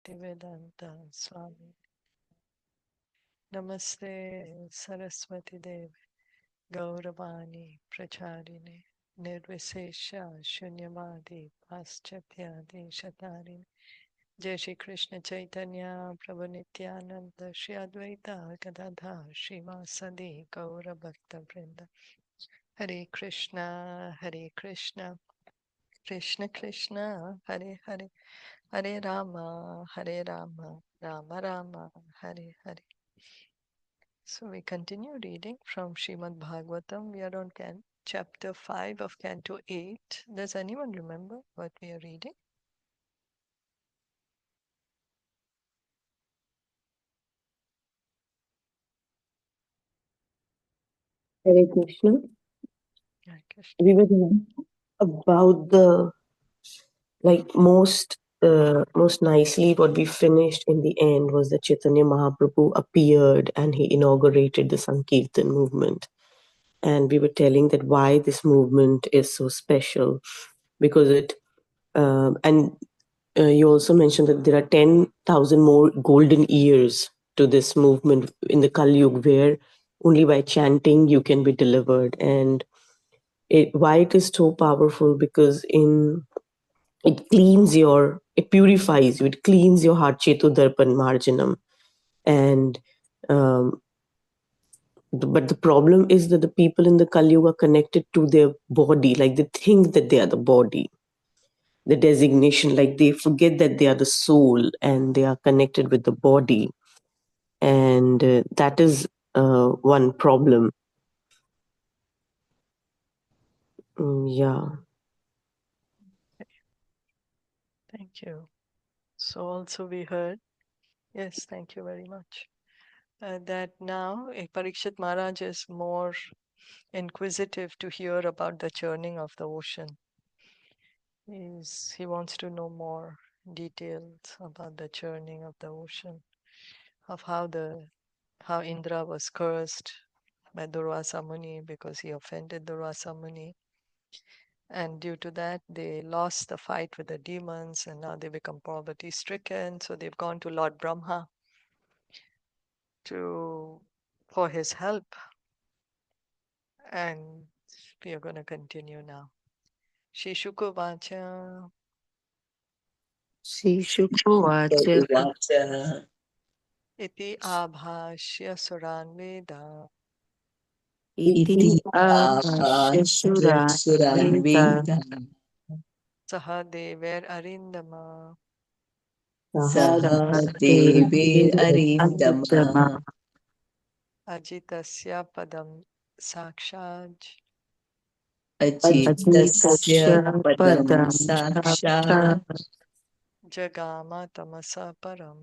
Bhaktivedanta Swami. Namaste Saraswati Devi Gauravani Pracharine Nirvisesha Shunyavadi Paschathyadi Shatarini Jai Shri Krishna Chaitanya Prabhu Nityananda Shri Advaita Gadadha Srivasadi Gaura Bhakta Vrinda Hare Krishna Krishna Krishna Hare Hare Hare Rama Rama Rama Hare Hare. So we continue reading from Srimad Bhagavatam. We are on chapter 5 of Canto 8. Does anyone remember what we are reading? Hare Krishna. Hare Krishna. We were reading about the most nicely what we finished in the end was that Chaitanya Mahaprabhu appeared and he inaugurated the Sankirtan movement. And we were telling that why this movement is so special because you also mentioned that there are 10,000 more golden years to this movement in the Kali Yuga where only by chanting you can be delivered. And why it is so powerful because it purifies you, it cleans your heart, cheto darpan marjanam. And but the problem is that the people in the Kali Yuga are connected to their body, like they think that they are the body, the designation, like they forget that they are the soul and they are connected with the body. And that is one problem. Yeah. Thank you. So also we heard, yes, thank you very much, that now Parikshit Maharaj is more inquisitive to hear about the churning of the ocean. He wants to know more details about the churning of the ocean, of how Indra was cursed by Durvasa Muni because he offended Durvasa Muni. And due to that, they lost the fight with the demons and now they become poverty stricken. So they've gone to Lord Brahma for his help. And we are going to continue now. Shishuku Vacha Uvacha Iti Abhashya Suran Veda Iti Abhashya Suran Veda Saha Dever Arindama Saha Devir Arindama Ajitasya Padam Sakshaj Ajitasya Padam Saksha Jagama Tamasa Param.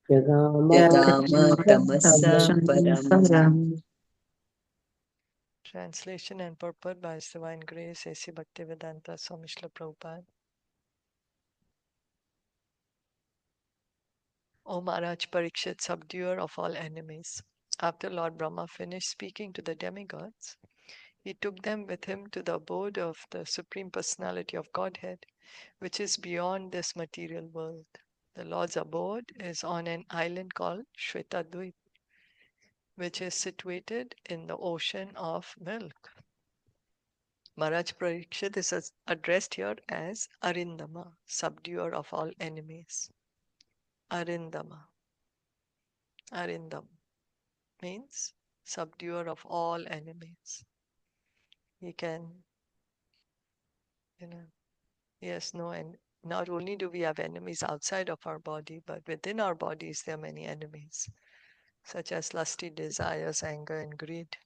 Jagama Tamasa Param. Translation and purport by His Divine Grace A.C. Bhaktivedanta Swami Srila Prabhupada. O Maharaj Parikshit, subduer of all enemies. After Lord Brahma finished speaking to the demigods, he took them with him to the abode of the Supreme Personality of Godhead, which is beyond this material world. The Lord's abode is on an island called Shvetadvip, which is situated in the ocean of milk. Maharaj Parikshit is addressed here as Arindama, subduer of all enemies. Arindama. Arindam means subduer of all enemies. He can, yes, no, and not only do we have enemies outside of our body, but within our bodies there are many enemies, such as lusty desires, anger, and greed.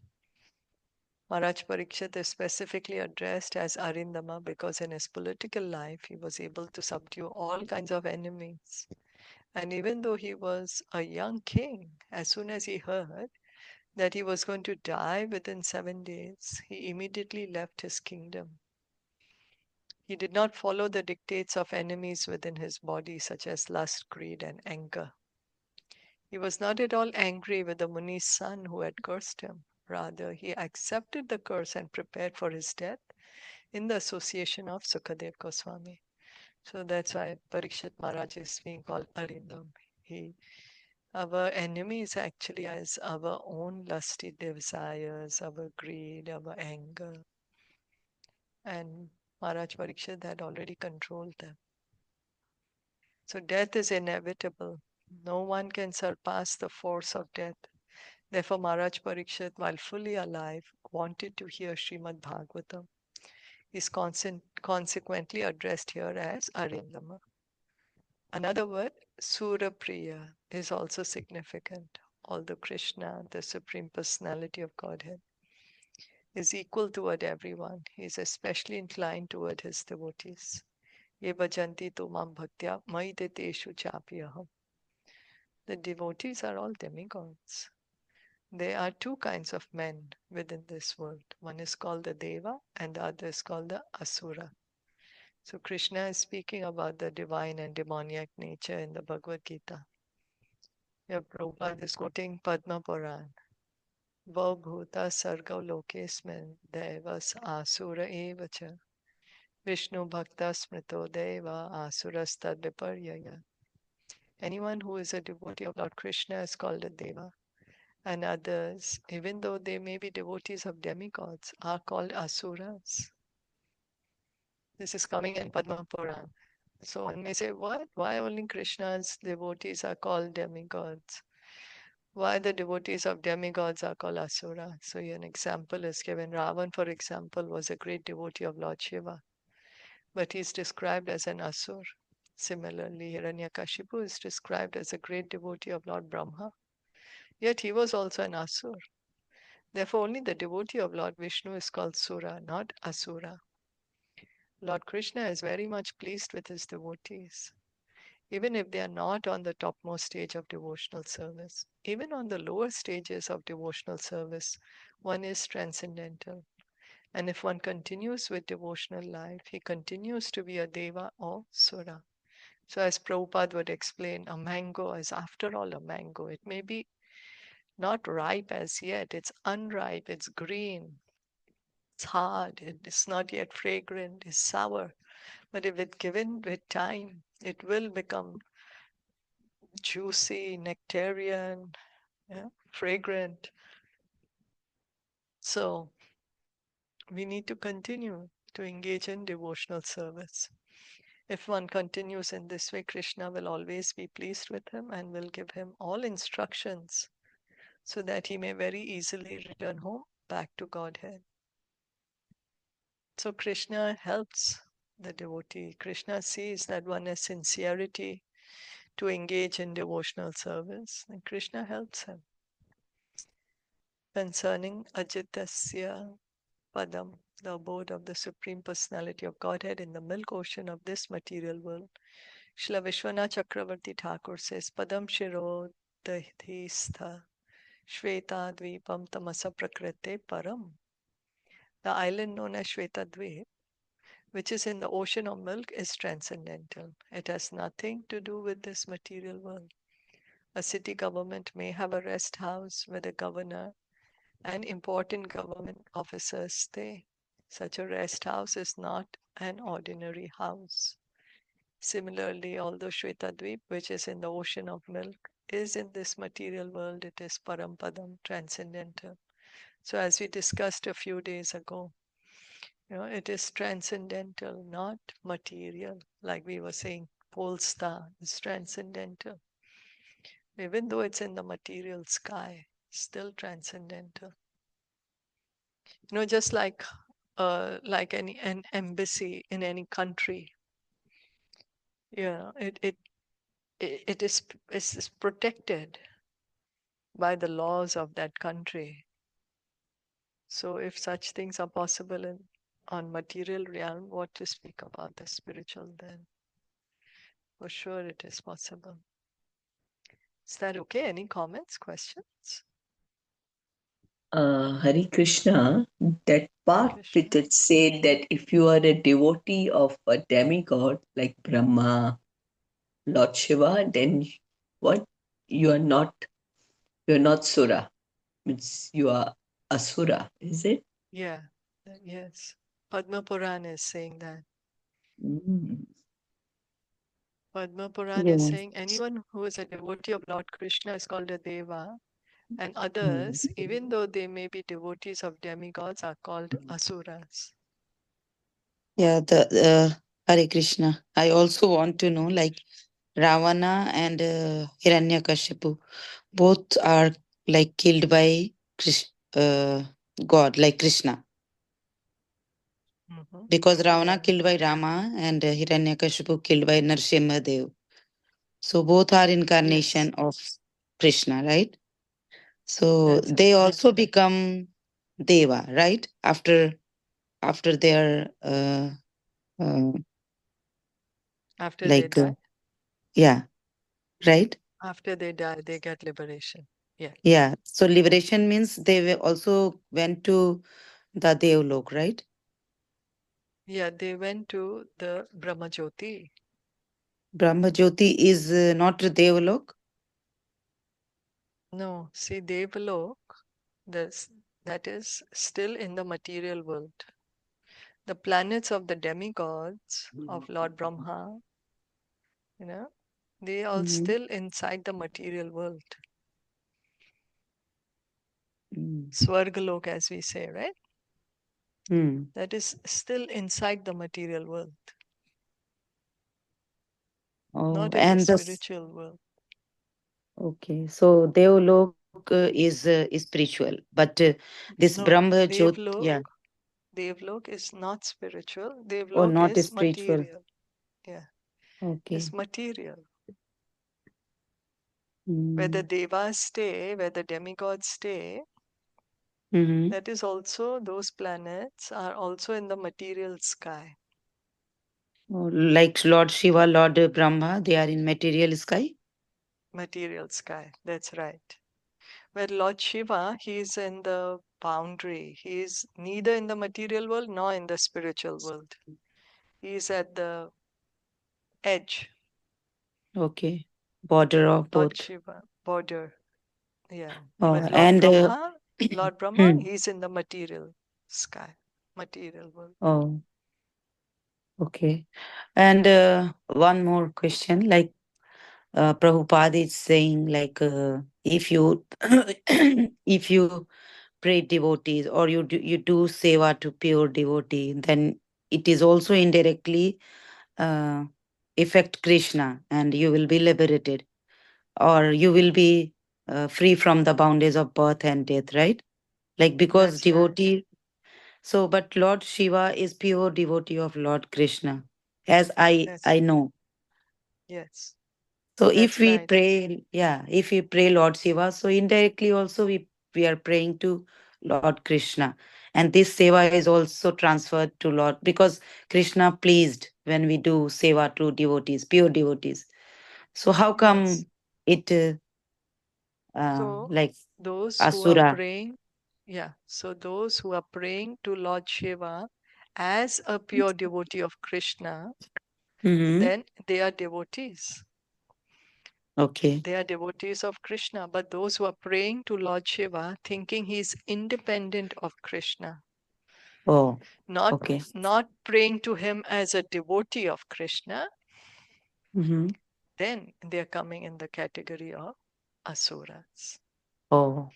Maharaj Parikshit is specifically addressed as Arindama because in his political life he was able to subdue all kinds of enemies. And even though he was a young king, as soon as he heard that he was going to die within 7 days, he immediately left his kingdom. He did not follow the dictates of enemies within his body, such as lust, greed, and anger. He was not at all angry with the Muni's son who had cursed him. Rather, he accepted the curse and prepared for his death in the association of Sukadev Goswami. So that's why Parikshit Maharaj is being called Arindam. Our enemies actually is our own lusty desires, our greed, our anger. And Maharaj Parikshit had already controlled them. So death is inevitable. No one can surpass the force of death. Therefore, Maharaj Parikshit, while fully alive, wanted to hear Srimad Bhagavatam. He is consequently addressed here as Arindama. Another word, Surapriya, is also significant. Although Krishna, the Supreme Personality of Godhead, is equal toward everyone, he is especially inclined toward his devotees. Ye bhajanti tu mam bhaktya mai teshu chapyaham. The devotees are all demigods. There are two kinds of men within this world. One is called the Deva and the other is called the Asura. So Krishna is speaking about the divine and demoniac nature in the Bhagavad Gita. Here Prabhupada is quoting Padma Puran. Bhuta sarga lokesmin devas asura evacha. Vishnu bhakta smrito deva asurastad viparyaya. Anyone who is a devotee of Lord Krishna is called a Deva. And others, even though they may be devotees of demigods, are called asuras. This is coming in Padma Puran. So one may say, what? Why only Krishna's devotees are called demigods? Why the devotees of demigods are called asura? So here an example is given. Ravan, for example, was a great devotee of Lord Shiva, but he is described as an asur. Similarly, Hiranyakashipu is described as a great devotee of Lord Brahma, yet he was also an asur. Therefore, only the devotee of Lord Vishnu is called Sura, not Asura. Lord Krishna is very much pleased with his devotees, even if they are not on the topmost stage of devotional service. Even on the lower stages of devotional service, one is transcendental. And if one continues with devotional life, he continues to be a Deva or Sura. So, as Prabhupada would explain, a mango is after all a mango. It may be not ripe as yet, it's unripe, it's green, it's hard, it's not yet fragrant, it's sour. But if it's given with time, it will become juicy, nectarian, yeah, fragrant. So we need to continue to engage in devotional service. If one continues in this way, Krishna will always be pleased with him and will give him all instructions so that he may very easily return home back to Godhead. So Krishna helps the devotee. Krishna sees that one has sincerity to engage in devotional service, and Krishna helps him. Concerning Ajitasya Padam, the abode of the Supreme Personality of Godhead in the milk ocean of this material world, Srila Vishwanath Chakravarti Thakur says, Padam Shiro Dahistha Shveta Dvipam Tamasa Prakrite Param. The island known as Shveta Dvip, which is in the ocean of milk, is transcendental. It has nothing to do with this material world. A city government may have a rest house where the governor and important government officers stay. Such a rest house is not an ordinary house. Similarly, although Shvetadvip, which is in the ocean of milk, is in this material world, it is Parampadam, transcendental. So as we discussed a few days ago, it is transcendental, not material. Like we were saying, pole star is transcendental. Even though it's in the material sky, still transcendental. Just like an embassy in any country, it is protected by the laws of that country. So if such things are possible on material realm, what to speak about the spiritual then? For sure it is possible. Is that okay? Any comments, questions? Hare Krishna, that part Krishna. with it said that if you are a devotee of a demigod like Brahma, Lord Shiva, then what? You are not Sura. Means you are Asura, is it? Yes. Padma Puran is saying that. Mm. Padma Puran is Yeah. saying anyone who is a devotee of Lord Krishna is called a Deva, and Mm. others, even though they may be devotees of demigods, are called asuras. Yeah, the Hare Krishna. I also want to know, like Ravana and Hiranyakashipu, both are like killed by God, like Krishna, Hmm. because Ravana Yeah. killed by Rama and Hiranyakashipu killed by Nrsimha Dev. So both are Yes, incarnation of Krishna, right? So that's right. they also become Deva, right? After their uh, After they like die, yeah, right? after they die, they get liberation. Yeah. Yeah. So liberation means they also went to the Devlok, right? Yeah, they went to the Brahma Jyoti. Brahma Jyoti is not Devlok. No, see, Devalok, this, that is still in the material world. The planets of the demigods of Lord Brahma, you know, they are Mm-hmm. still inside the material world. Mm. Swargalok, as we say, right? Mm. That is still inside the material world, Oh, not in the and this spiritual world. okay. So Devlok is spiritual, but this No, Brahma Jyot, Devlok, yeah, Devlok is not spiritual. or Devlok not is spiritual. material. Yeah, it's Okay. material. Where the Mm. devas stay, where the demigods stay, Mm-hmm. that is also, those planets are also in the material sky. Oh, like Lord Shiva, Lord Brahma, they are in material sky. Material sky, that's right. Where Lord Shiva, he is in the boundary. He is neither in the material world nor in the spiritual world. He is at the edge. Okay. Border of Lord both. Shiva, border. Yeah. Oh, But and Lord Brahma, hmm. he's in the material sky, material world. Oh, okay. And one more question, like Prabhupada is saying, like if you if you pray devotees or you do seva to pure devotee, then it is also indirectly uh, affect Krishna, and you will be liberated, or you will be free from the boundaries of birth and death, right? Like because That's right. devotee. So, but Lord Shiva is pure devotee of Lord Krishna, as That's I know. yes. So if That's we right. pray, yeah, if we pray Lord Shiva, so indirectly also we are praying to Lord Krishna. And this seva is also transferred to Lord because Krishna pleased when we do seva to devotees, pure devotees. So how Yes. come it So like those who are Asura? praying, yeah. So those who are praying to Lord Shiva as a pure devotee of Krishna, Mm-hmm. then they are devotees. Okay. They are devotees of Krishna. But those who are praying to Lord Shiva, thinking he is independent of Krishna, Oh, not okay. not praying to him as a devotee of Krishna, Mm-hmm. then they are coming in the category of asuras. Oh,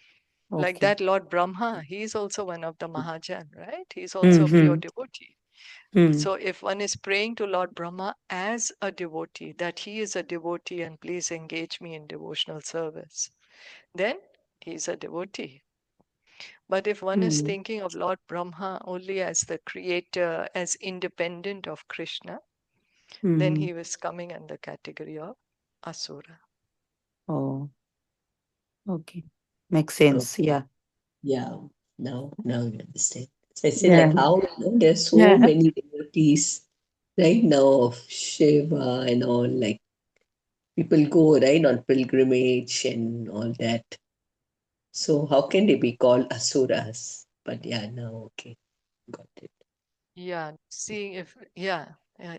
Like okay. that Lord Brahma, he is also one of the Mahajan, right? He's also a pure Mm-hmm. devotee. Mm. So if one is praying to Lord Brahma as a devotee, that he is a devotee and please engage me in devotional service, then he's a devotee. But if one is Mm. thinking of Lord Brahma only as the creator, as independent of Krishna, then Mm. he was coming in the category of asura. Oh, okay. Makes sense. Okay. Yeah. Yeah. Now you understand. So I say Yeah. like how there's so Yeah. many devotees right now of Shiva and all, like people go right on pilgrimage and all that. So how can they be called asuras? But yeah, now okay, got it. Yeah, seeing if, yeah,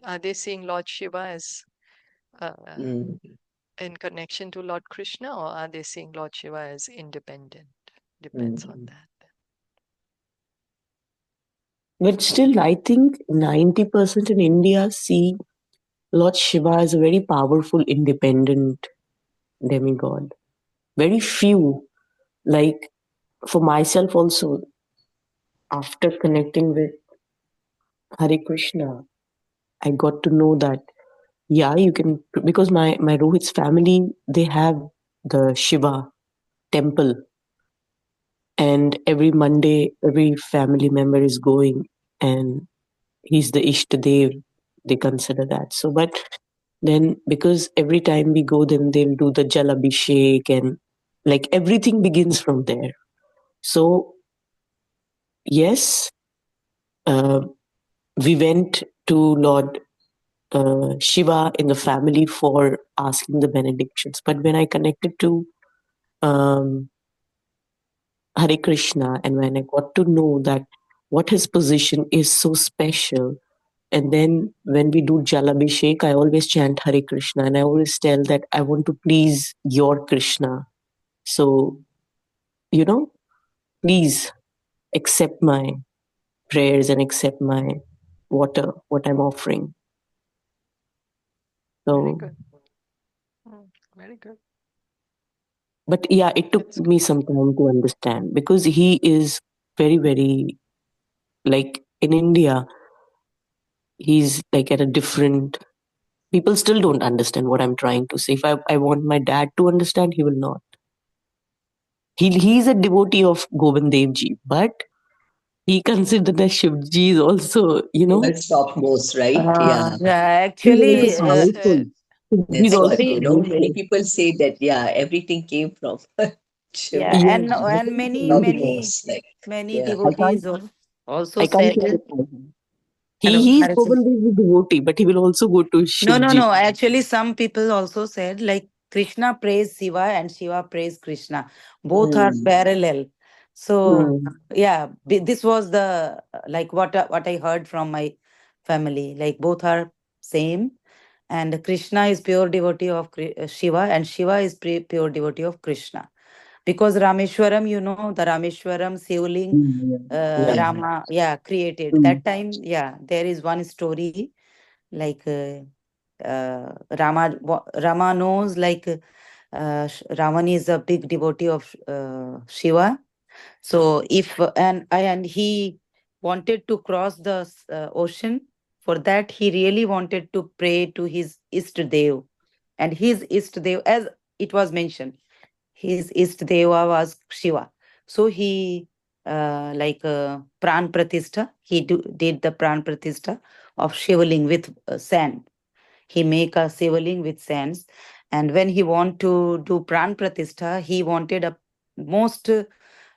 are they seeing Lord Shiva as uh, Mm, in connection to Lord Krishna, or are they seeing Lord Shiva as independent? Depends on mm, that. But still, I think 90% in India see Lord Shiva is a very powerful, independent demigod. Very few, like for myself also, after connecting with Hare Krishna, I got to know that, yeah, you can, because my Rohit's family, they have the Shiva temple, and every Monday, every family member is going, and he's the Ishtadev, they consider that. So, but then because every time we go, then they'll do the Jal Abhishek, and like everything begins from there. So, yes, uh, we went to Lord Shiva in the family for asking the benedictions. But when I connected to um, Hare Krishna, and when I got to know that what his position is so special, and then when we do Jalabhishek, I always chant Hare Krishna, and I always tell that I want to please your Krishna. So, please accept my prayers and accept my water, what I'm offering. Very So, good. Very good. but yeah, it took That's me some time to understand, because he is very, very, like in India, he's like at a different, people still don't understand what I'm trying to say. If I want my dad to understand, he will not. He's a devotee of Govind Dev Ji, but he considered that Shivji is also, That's topmost, right? Yeah. Yeah, he's well also actually, said. powerful. He's That's also what, actually, many powerful. people say that, yeah, everything came from yeah, Shiva. Yeah, I and can't many, qualify. Topmost, like, many yeah. devotees also I can't said, qualify him. hello, He's Harrison. Govind Dev Ji devotee, but he will also go to No, no, Shivji. no. Actually, some people also said like Krishna prays Shiva and Shiva prays Krishna. Both are Mm. parallel. So Hmm. yeah, this was the like what I heard from my family. Like both are same, and Krishna is pure devotee of Shiva, and Shiva is pure devotee of Krishna. Because Rameshwaram, the Rameshwaram Shivling, Yeah. Yeah. Yeah. Rama, yeah, created Hmm. that time. Yeah, there is one story like. Rama knows like Ravan is a big devotee of Shiva. So if and he wanted to cross the ocean. For that, he really wanted to pray to his Istdev, and his Istdev, as it was mentioned, his Istdeva was Shiva. So he Pran Pratishta. He did the Pran Pratishta of Shivaling with sand. He make a shivaling with sands, and when he want to do pran pratishtha, he wanted a most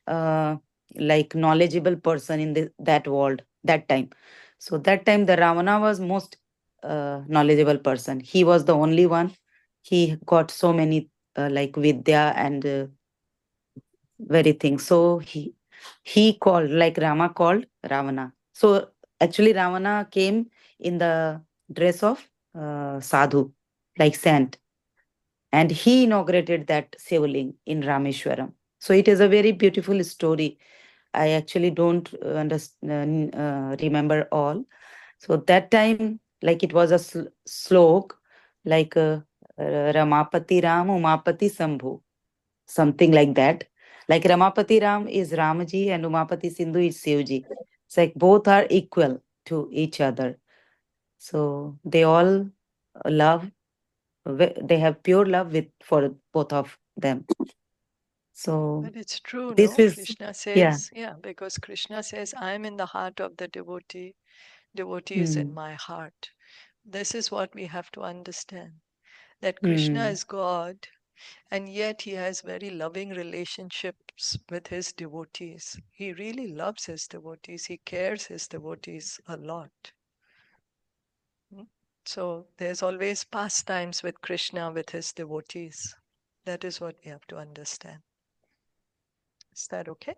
uh, knowledgeable person in that world that time. So that time the Ravana was most knowledgeable person. He was the only one. He got so many vidya and very things. So he called, like Rama called Ravana. So actually Ravana came in the dress of sadhu, like saint, and he inaugurated that Shivaling in Rameshwaram. So it is a very beautiful story. I actually don't remember all. So that time, like it was a slok, like Ramapati Ram, Umapati Sambhu, something like that. Like Ramapati Ram is Ramaji and Umapati Sindhu is Shivji. It's like both are equal to each other. So they all love, they have pure love with for both of them. So But it's true, this no? is, Krishna yeah. says, yeah, because Krishna says, I am in the heart of the devotee. Devotee is in Mm, my heart. This is what we have to understand, that Krishna mm, is God, and yet he has very loving relationships with his devotees. He really loves his devotees. He cares his devotees a lot. Mm. So there's always pastimes with Krishna with his devotees. That is what we have to understand. Is that okay?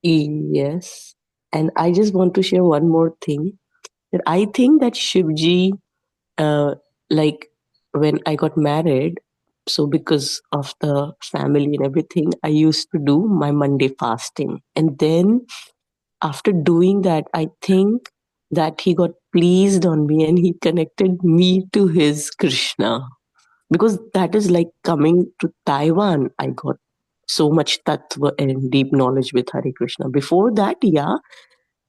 Yes. And I just want to share one more thing, that I think that Shivji, uh, like when I got married, so because of the family and everything, I used to do my Monday fasting. And then after doing that, I think that he got pleased on me and he connected me to his Krishna. Because that is like coming to Taiwan, I got so much tattva and deep knowledge with Hare Krishna. Before that, yeah,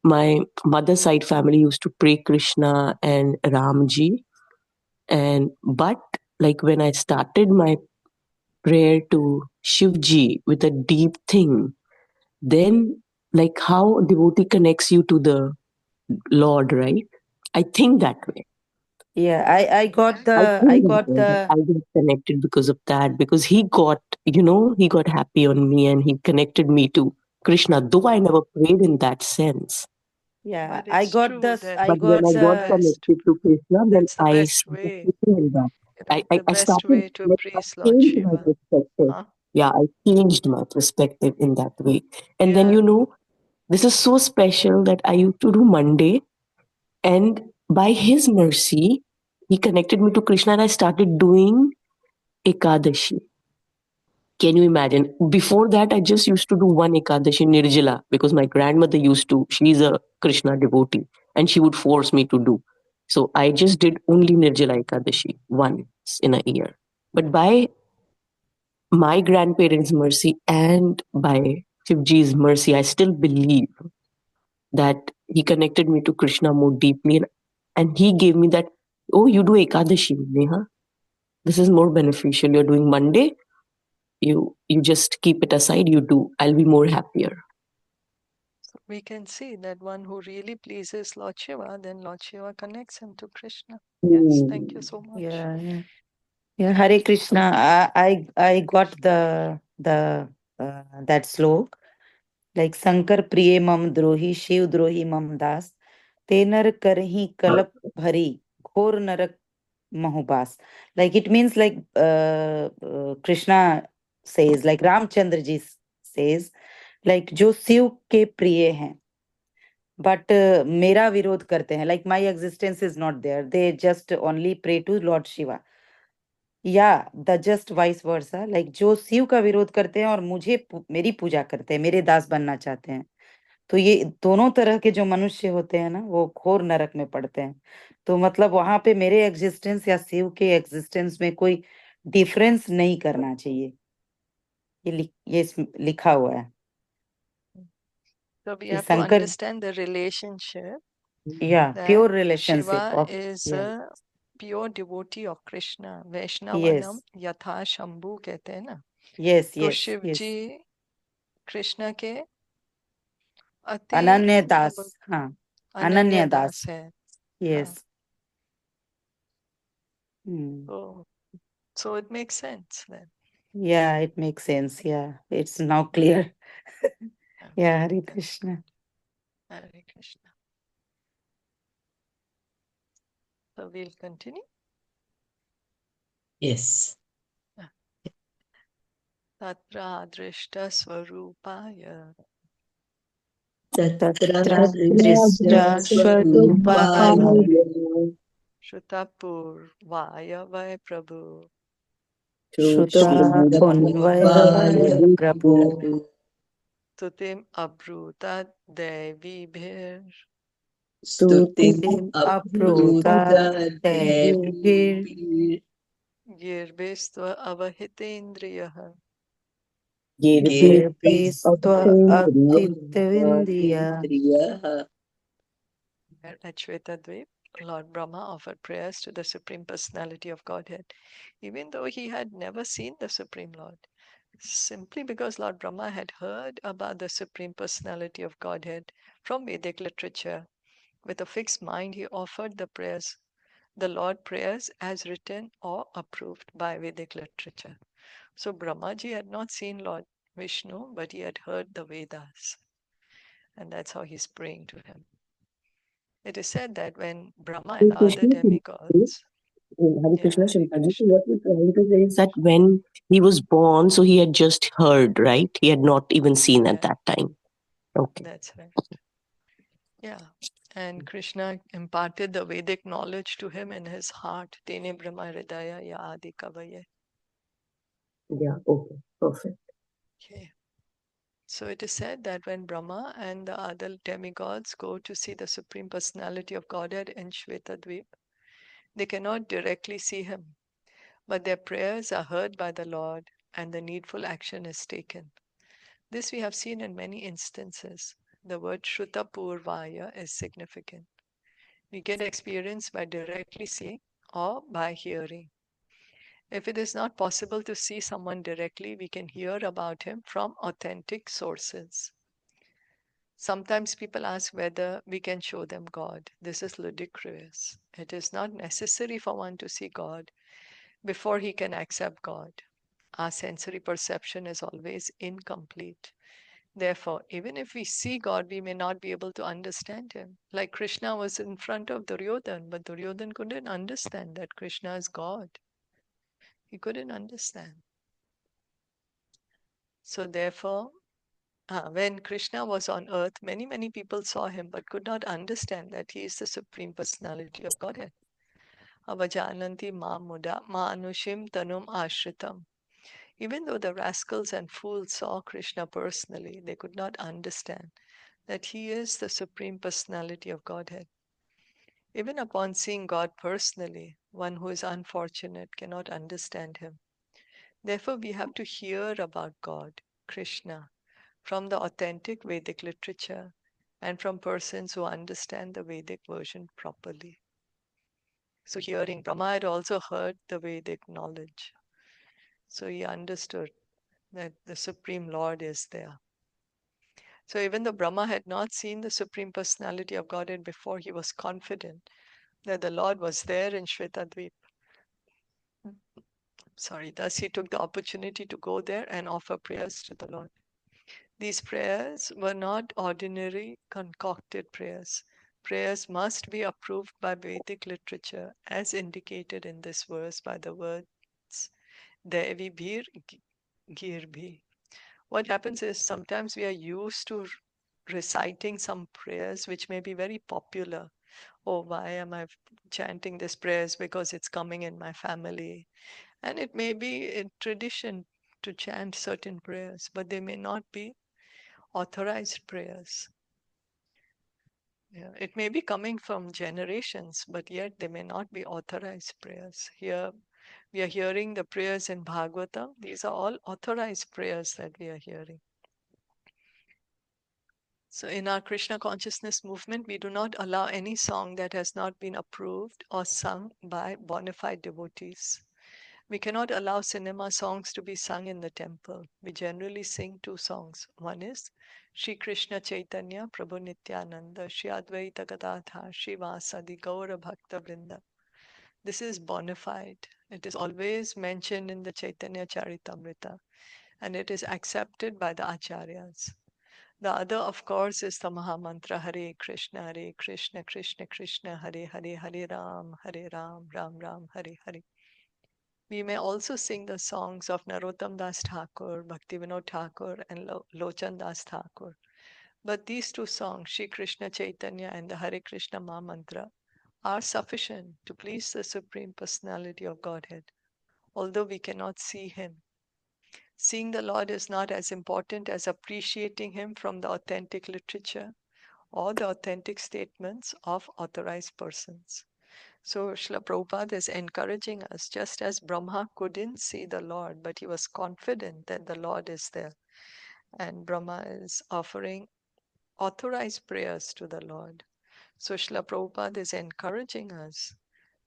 my mother side family used to pray Krishna and Ramji. But like when I started my prayer to Shivji with a deep thing, then like how a devotee connects you to the Lord, right? I think that way. Yeah, I got I the I think that got way. That the I got connected because of that. Because he got, he got happy on me and he connected me to Krishna, though I never prayed in that sense. yeah, But it's true that I But when got I that's the got the best. connected to Krishna, then That's the I best started way. thinking that. The I best started, way to like, I praise Lord changed my Shiva. perspective. Huh? Yeah, I changed my perspective in that way. And then, Yeah. this is so special that I used to do Monday. And by his mercy, he connected me to Krishna and I started doing Ekadashi. Can you imagine? Before that, I just used to do one Ekadashi Nirjala because my grandmother used to. She's a Krishna devotee and she would force me to do. So I just did only Nirjala Ekadashi once in a year. But by my grandparents' mercy and by Shivji's mercy, I still believe that he connected me to Krishna more deeply and he gave me that, oh, you do Ekadashi, Neha. This is more beneficial. You're doing Monday, you just keep it aside, you do. I'll be more happier. So we can see that one who really pleases Lord Shiva, then Lord Shiva connects him to Krishna. Yes, thank you so much. yeah, Hare Krishna. I got the that slok, like Shankar priye mam drohi, Shiv drohi mam das, tenar karhi kalap bhari, ghor narak mahubas. Like it means like Krishna says, like Ramchandra ji says, like जो शिव के प्रिय हैं but मेरा विरोध करते हैं, like my existence is not there, they just only pray to Lord Shiva. या the just vice versa, like जो शिव का विरोध करते हैं और मेरी पूजा करते हैं, मेरे दास बनना चाहते हैं, तो ये दोनों तरह के जो मनुष्य होते हैं ना, वो घोर नरक में पड़ते हैं. तो मतलब वहां पे मेरे एग्जिस्टेंस या शिव के एग्जिस्टेंस में कोई डिफरेंस नहीं करना चाहिए. ये लिखा हुआ है So we कि have to Shankar, understand the relationship या that pure relationship Shiva of, is a pure devotee of Krishna. Yes Vaishnavanam yatha Shambhu कहते हैं ना. यस तो यस शिव यस, जी कृष्ण के अति अनन्य दास, मतलब हाँ, अनन्य अनन्य दास, दास है. हाँ. Yes. So it makes sense then. Yeah, it makes sense. Yeah, it's now clear. Yeah, Hare Krishna. Hare Krishna. So we'll continue. Yes. Tatra drishta swarupaya Tatra दृष्ट Drishta Swarupaya Shrutapurvaya vai Prabhu Shruta Punvaya Prabhu Tutim abruta devibhir स्तुतिम् Tim अप्रुता Apruta Devir देवीभिः Girvistva avahitendriyaha. Girvistva गिरिभिः Aptitavindriya. At Shvetadvip, Lord Brahma offered prayers to the Supreme Personality of Godhead, even though he had never seen the Supreme Lord. Simply because Lord Brahma had heard about the Supreme Personality of Godhead from Vedic literature, with a fixed mind, he offered the Lord prayers as written or approved by Vedic literature. So Brahmaji had not seen Lord Vishnu, but he had heard the Vedas. And that's how he's praying to him. It is said that when Brahma and other demigods, Hare Krishna, yeah, Hare Shilpaji. So Krishna, what we're trying to say is that when he was born, so he had just heard, right? He had not even seen at yeah, that time. Okay. that's right. Yeah. And Krishna imparted the Vedic knowledge to him in his heart. Tene Brahma Hridaya Ya Adi Kavaye. Yeah, okay. Perfect. Okay. So it is said that when Brahma and the other demigods go to see the Supreme Personality of Godhead in Shvetadvip, they cannot directly see him, but their prayers are heard by the Lord and the needful action is taken. This we have seen in many instances. The word Shrutapurvaya is significant. We get experience by directly seeing or by hearing. If it is not possible to see someone directly, we can hear about him from authentic sources. Sometimes people ask whether we can show them God. This is ludicrous. It is not necessary for one to see God before he can accept God. Our sensory perception is always incomplete. Therefore, even if we see God, we may not be able to understand him. Like Krishna was in front of Duryodhan, but Duryodhan couldn't understand that Krishna is God. He couldn't understand. So therefore, when Krishna was on earth, many people saw him but could not understand that he is the Supreme Personality of Godhead. Avajananti ma muda ma anushim tanum ashritam. Even though the rascals and fools saw Krishna personally, they could not understand that he is the Supreme Personality of Godhead. Even upon seeing God personally, one who is unfortunate cannot understand him. Therefore, we have to hear about God, Krishna, from the authentic Vedic literature and from persons who understand the Vedic version properly. So hearing, Brahma had also heard the Vedic knowledge. So he understood that the Supreme Lord is there. So even though Brahma had not seen the Supreme Personality of Godhead before, he was confident that the Lord was there in Shvetadvip. Thus he took the opportunity to go there and offer prayers to the Lord. These prayers were not ordinary concocted prayers. Prayers must be approved by Vedic literature as indicated in this verse by the words Devi Bhir Girbhi. What happens is sometimes we are used to reciting some prayers which may be very popular. Oh, why am I chanting this prayers? Because it's coming in my family. And it may be a tradition to chant certain prayers, but they may not be authorized prayers. Yeah, it may be coming from generations, but yet they may not be authorized prayers. Here we are hearing the prayers in Bhagavatam. These are all authorized prayers that we are hearing. So in our Krishna consciousness movement, we do not allow any song that has not been approved or sung by bona fide devotees. We cannot allow cinema songs to be sung in the temple. We generally sing two songs. One is Shri Krishna Chaitanya Prabhu Nityananda Shri Advaita Gadadhar Shri Vasadi Gaura Bhakta Vrinda. This is bona fide. It is always mentioned in the Caitaniya Caritamita and it is accepted by the acharyas. The other, of course, is the Mahamantra Hare Krishna, Krishna Krishna, Hare Hare, Hare Ram, Ram Ram, Hare Hare. We may also sing the songs of Narottam Das Thakur, Bhaktivinoda Thakur, and Lochan Das Thakur. But these two songs, Shri Krishna Chaitanya and the Hare Krishna Mahamantra, are sufficient to please the Supreme Personality of Godhead, although we cannot see Him. Seeing the Lord is not as important as appreciating Him from the authentic literature or the authentic statements of authorized persons. So Srila Prabhupada is encouraging us, just as Brahma couldn't see the Lord, but he was confident that the Lord is there. And Brahma is offering authorized prayers to the Lord. So Srila Prabhupada is encouraging us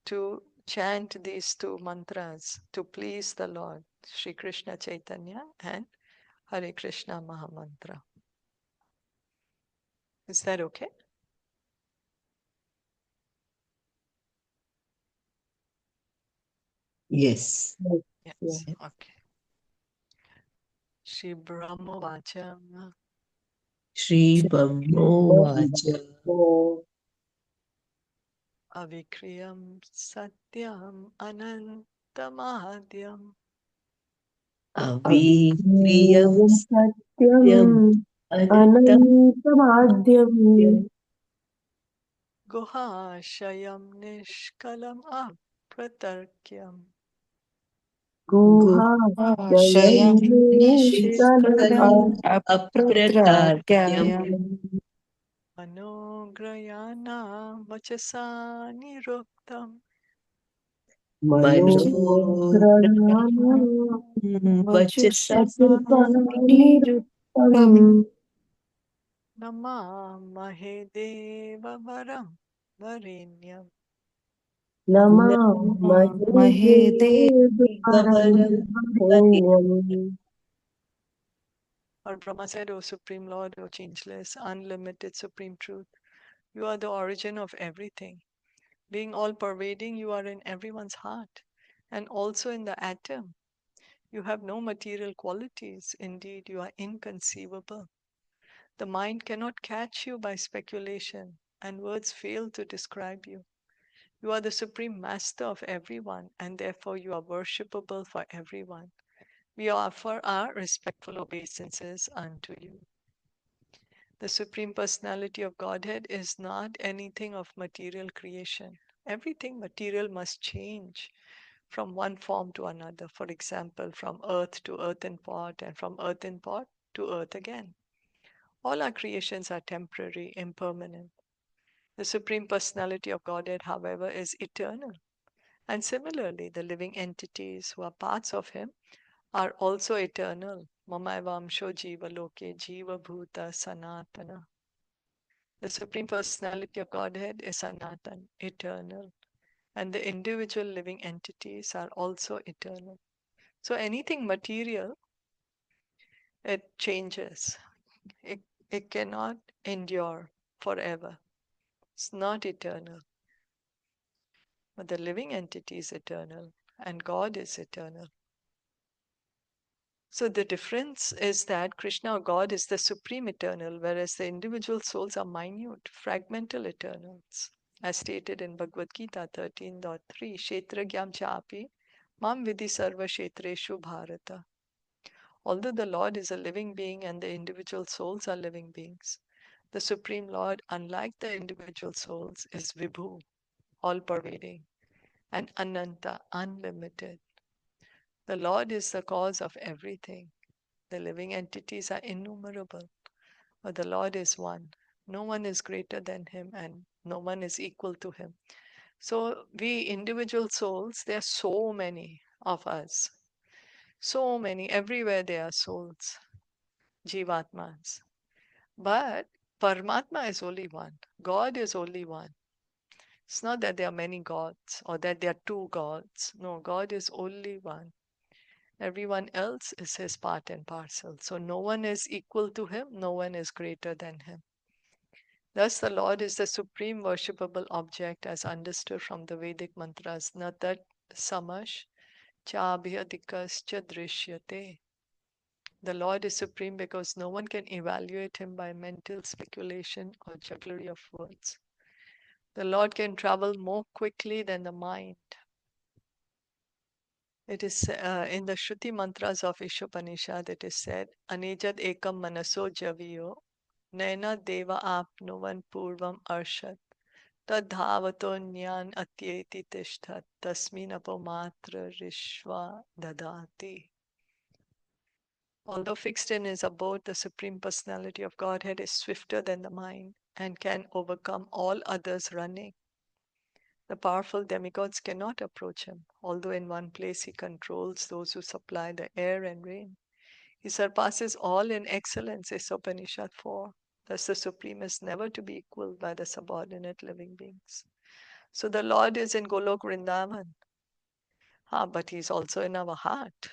to chant these two mantras to please the Lord, Sri Krishna Chaitanya and Hare Krishna Mahamantra. Is that okay? Yes. Yes. Okay. Shri Brahma Vacham Shri Brahmo Vacha Avikriyam Satyam Anantamahadyam Avikriyam Satyam Satyam Anantam Anantamadhyam Guhashayam Nishkalam Apratarkyam गुहाशयं शयनशिखरम् अप्रकार्यम् अप्रत्रार्यायम् मनोग्रयाना वचसा निरुक्तम् मनोग्रहणं वचसा वचसानिरुक्तम् नमामहे देववरं वरेण्यम् महे देववरं Lord Brahma said, O Supreme Lord, O Changeless, Unlimited Supreme Truth, you are the origin of everything. Being all-pervading, you are in everyone's heart and also in the atom. You have no material qualities. Indeed, you are inconceivable. The mind cannot catch you by speculation, and words fail to describe you. You are the Supreme Master of everyone, and therefore you are worshipable for everyone. We offer our respectful obeisances unto you. The Supreme Personality of Godhead is not anything of material creation. Everything material must change from one form to another. For example, from earth to earthen pot, and from earthen pot to earth again. All our creations are temporary, impermanent. The Supreme Personality of Godhead, however, is eternal. And similarly, the living entities who are parts of Him are also eternal. Mamaivamsho jiva loke jiva bhuta sanatana. The Supreme Personality of Godhead is Sanatan, eternal. And the individual living entities are also eternal. So anything material, it changes. It cannot endure forever. It's not eternal. But the living entity is eternal, and God is eternal. So the difference is that Krishna or God is the supreme eternal, whereas the individual souls are minute, fragmental eternals. As stated in Bhagavad Gita 13.3, Kshetragyam chapi mam vidhi sarva kshetreshu bharata. Although the Lord is a living being and the individual souls are living beings, the Supreme Lord, unlike the individual souls, is Vibhu, all-pervading, and Ananta, unlimited. The Lord is the cause of everything. The living entities are innumerable, but the Lord is one. No one is greater than Him, and no one is equal to Him. So we individual souls, there are so many of us. So many, everywhere there are souls, Jivatmas. But Paramatma is only one. God is only one. It's not that there are many gods or that there are two gods. No, God is only one. Everyone else is His part and parcel. So no one is equal to Him, no one is greater than Him. Thus, the Lord is the supreme worshipable object as understood from the Vedic mantras, Natat Samash Chabhyadikas cha Drishyate. The Lord is supreme because no one can evaluate Him by mental speculation or jugglery of words. The Lord can travel more quickly than the mind. It is in the Shruti mantras of Ishopanishad, it is said, Anejad ekam manaso javiyo, naina deva apnuvan purvam arshad, tadhavato nyan atyeti tishthat, tasmin apomatra rishva dadati. Although fixed in his abode, the Supreme Personality of Godhead is swifter than the mind and can overcome all others running. The powerful demigods cannot approach him, although in one place he controls those who supply the air and rain. He surpasses all in excellence, is Upanishad 4. Thus the Supreme is never to be equaled by the subordinate living beings. So the Lord is in Golok Vrindavan. But he's also in our heart.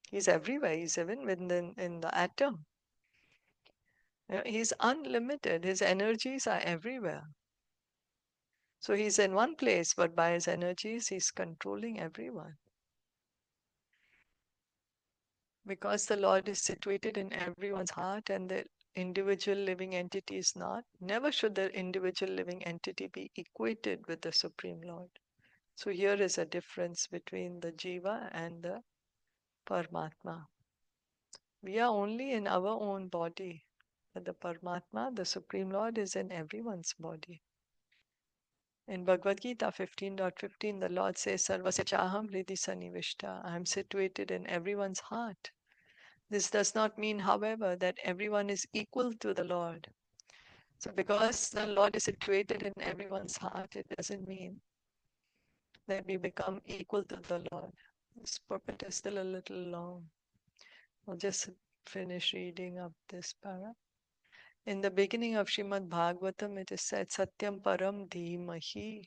He's everywhere. He's even in the atom. He's unlimited. His energies are everywhere. So he's in one place, but by his energies, he's controlling everyone. Because the Lord is situated in everyone's heart and the individual living entity is not, never should the individual living entity be equated with the Supreme Lord. So here is a difference between the Jiva and the Paramatma. We are only in our own body, but the Paramatma, the Supreme Lord, is in everyone's body. In Bhagavad Gita 15.15, the Lord says, Sarvasya chaham hridi sanivishta. I am situated in everyone's heart. This does not mean, however, that everyone is equal to the Lord. So because the Lord is situated in everyone's heart, it doesn't mean that we become equal to the Lord. This purport is still a little long. I'll just finish reading up this para. In the beginning of Srimad Bhagavatam, it is said, Satyam Param Dhimahi.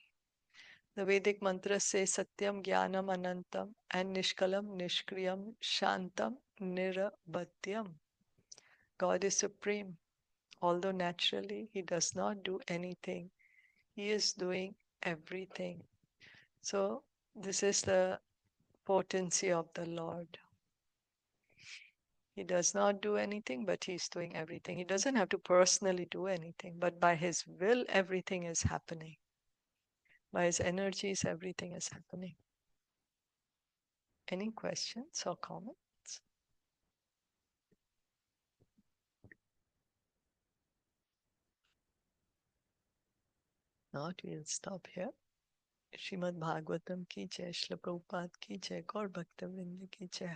The Vedic mantra says Satyam Jnanam Anantam and Nishkalam Nishkriyam Shantam Nirabhatyam. God is supreme. Although naturally he does not do anything, he is doing everything. So this is the potency of the Lord. He does not do anything, but he's doing everything. He doesn't have to personally do anything, but by his will, everything is happening. By his energies, everything is happening. Any questions or comments? Not, we'll stop here. Srimad Bhagavatam ki jai, Srila Prabhupada ki jai, Gaur Bhakta Vrinda ki jai.